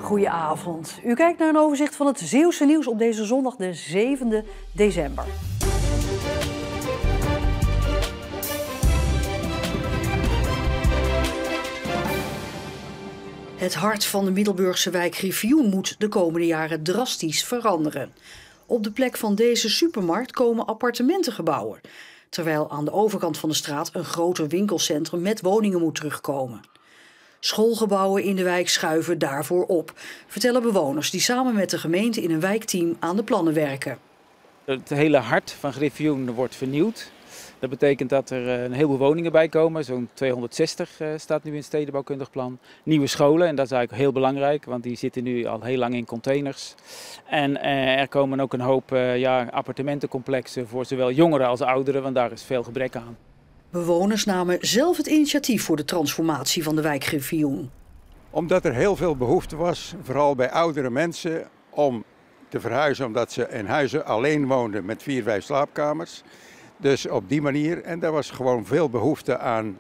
Goedenavond. U kijkt naar een overzicht van het Zeeuwse nieuws op deze zondag de 7e december. Het hart van de Middelburgse wijk Griffioen moet de komende jaren drastisch veranderen. Op de plek van deze supermarkt komen appartementengebouwen, terwijl aan de overkant van de straat een groter winkelcentrum met woningen moet terugkomen. Schoolgebouwen in de wijk schuiven daarvoor op, vertellen bewoners die samen met de gemeente in een wijkteam aan de plannen werken. Het hele hart van Griffioen wordt vernieuwd. Dat betekent dat er een heleboel woningen bij komen. Zo'n 260 staat nu in het stedenbouwkundig plan. Nieuwe scholen, en dat is eigenlijk heel belangrijk, want die zitten nu al heel lang in containers. En er komen ook een hoop appartementencomplexen voor zowel jongeren als ouderen, want daar is veel gebrek aan. Bewoners namen zelf het initiatief voor de transformatie van de wijk Griffioen. Omdat er heel veel behoefte was, vooral bij oudere mensen, om te verhuizen omdat ze in huizen alleen woonden met 4, 5 slaapkamers. Dus op die manier, en daar was gewoon veel behoefte aan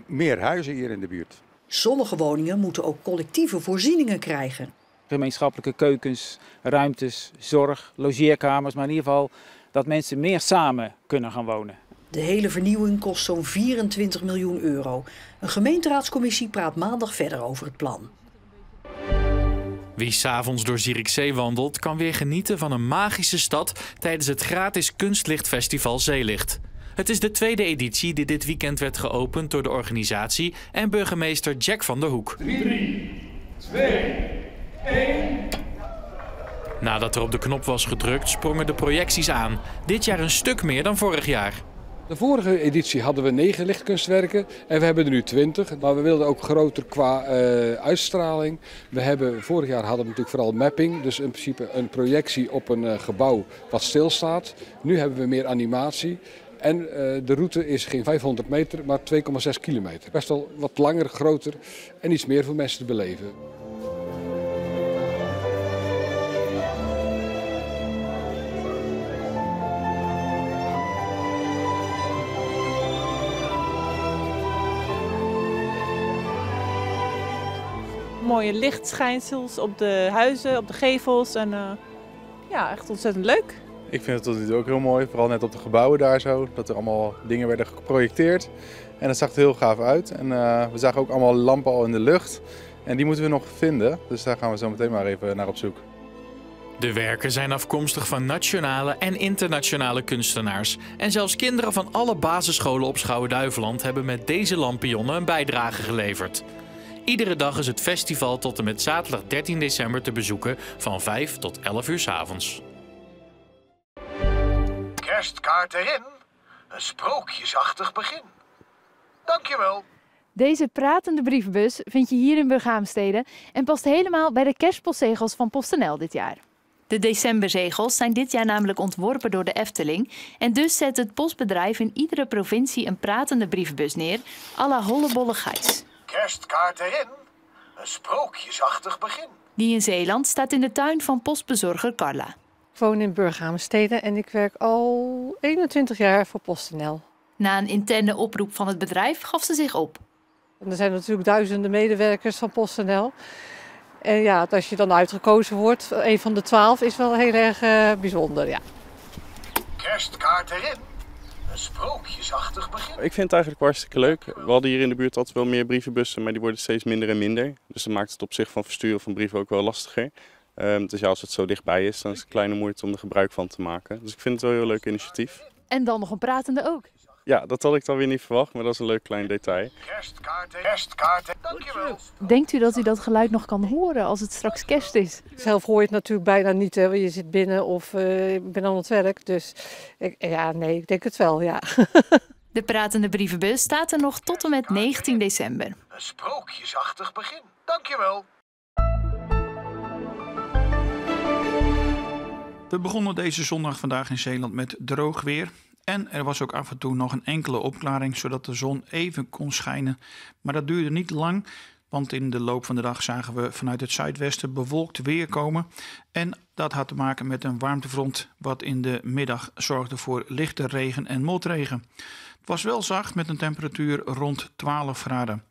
meer huizen hier in de buurt. Sommige woningen moeten ook collectieve voorzieningen krijgen. Gemeenschappelijke keukens, ruimtes, zorg, logeerkamers, maar in ieder geval dat mensen meer samen kunnen gaan wonen. De hele vernieuwing kost zo'n 24 miljoen euro. Een gemeenteraadscommissie praat maandag verder over het plan. Wie 's avonds door Zierikzee wandelt, kan weer genieten van een magische stad tijdens het gratis kunstlichtfestival Zeelicht. Het is de tweede editie die dit weekend werd geopend door de organisatie en burgemeester Jack van der Hoek. 3, 2, 1... Nadat er op de knop was gedrukt, sprongen de projecties aan. Dit jaar een stuk meer dan vorig jaar. De vorige editie hadden we 9 lichtkunstwerken en we hebben er nu 20. Maar we wilden ook groter qua uitstraling. Vorig jaar hadden we natuurlijk vooral mapping, dus in principe een projectie op een gebouw wat stilstaat. Nu hebben we meer animatie. En de route is geen 500 meter, maar 2,6 kilometer. Best wel wat langer, groter en iets meer voor mensen te beleven. Mooie lichtschijnsels op de huizen, op de gevels en ja, echt ontzettend leuk. Ik vind het tot nu toe ook heel mooi, vooral net op de gebouwen daar zo, dat er allemaal dingen werden geprojecteerd. En dat zag er heel gaaf uit. En we zagen ook allemaal lampen al in de lucht en die moeten we nog vinden, dus daar gaan we zo meteen maar even naar op zoek. De werken zijn afkomstig van nationale en internationale kunstenaars. En zelfs kinderen van alle basisscholen op Schouwen-Duiveland hebben met deze lampionnen een bijdrage geleverd. Iedere dag is het festival tot en met zaterdag 13 december te bezoeken van 5 tot 11 uur 's avonds. Kerstkaart erin, een sprookjesachtig begin. Dankjewel. Deze pratende brievenbus vind je hier in Burghaamstede en past helemaal bij de kerstpostzegels van PostNL dit jaar. De decemberzegels zijn dit jaar namelijk ontworpen door de Efteling en dus zet het postbedrijf in iedere provincie een pratende brievenbus neer, à la Hollebolle Gijs. Kerstkaart erin, een sprookjesachtig begin. Die in Zeeland staat in de tuin van postbezorger Carla. Ik woon in Burghaamstede en ik werk al 21 jaar voor PostNL. Na een interne oproep van het bedrijf gaf ze zich op. En er zijn natuurlijk duizenden medewerkers van PostNL. En ja, als je dan uitgekozen wordt, een van de 12, is wel heel erg bijzonder, ja. Kerstkaart erin, een sprookjesachtig begin. Ik vind het eigenlijk hartstikke leuk. We hadden hier in de buurt altijd wel meer brievenbussen, maar die worden steeds minder en minder. Dus dat maakt het op zich van versturen van brieven ook wel lastiger. Dus ja, als het zo dichtbij is, dan is het kleine moeite om er gebruik van te maken. Dus ik vind het wel een heel leuk initiatief. En dan nog een pratende ook. Ja, dat had ik dan weer niet verwacht, maar dat is een leuk klein detail. Kerstkaarten, dankjewel. Denkt u dat u dat geluid nog kan horen als het straks kerst is? Zelf hoor je het natuurlijk bijna niet, hè, want je zit binnen of ik ben aan het werk. Dus ik denk het wel, ja. De pratende brievenbus staat er nog tot en met 19 december. Een sprookjesachtig begin, dankjewel. We begonnen deze zondag vandaag in Zeeland met droog weer. En er was ook af en toe nog een enkele opklaring, zodat de zon even kon schijnen. Maar dat duurde niet lang, want in de loop van de dag zagen we vanuit het zuidwesten bewolkt weer komen. En dat had te maken met een warmtefront wat in de middag zorgde voor lichte regen en motregen. Het was wel zacht met een temperatuur rond 12 graden.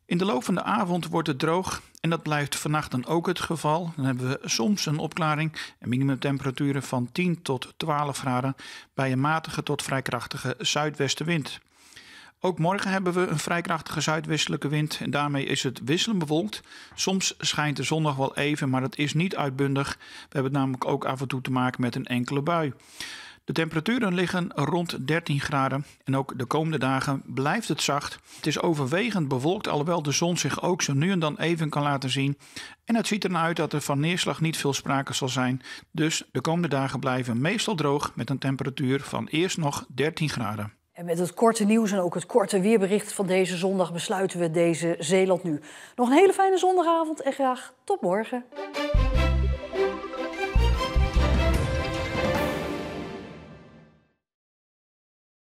In de loop van de avond wordt het droog en dat blijft vannacht dan ook het geval. Dan hebben we soms een opklaring en minimumtemperaturen van 10 tot 12 graden bij een matige tot vrij krachtige zuidwestenwind. Ook morgen hebben we een vrij krachtige zuidwestelijke wind en daarmee is het wisselend bewolkt. Soms schijnt de zon nog wel even, maar dat is niet uitbundig. We hebben namelijk ook af en toe te maken met een enkele bui. De temperaturen liggen rond 13 graden en ook de komende dagen blijft het zacht. Het is overwegend bewolkt, alhoewel de zon zich ook zo nu en dan even kan laten zien. En het ziet ernaar uit dat er van neerslag niet veel sprake zal zijn. Dus de komende dagen blijven meestal droog met een temperatuur van eerst nog 13 graden. En met het korte nieuws en ook het korte weerbericht van deze zondag besluiten we deze Zeeland Nu. Nog een hele fijne zondagavond en graag tot morgen.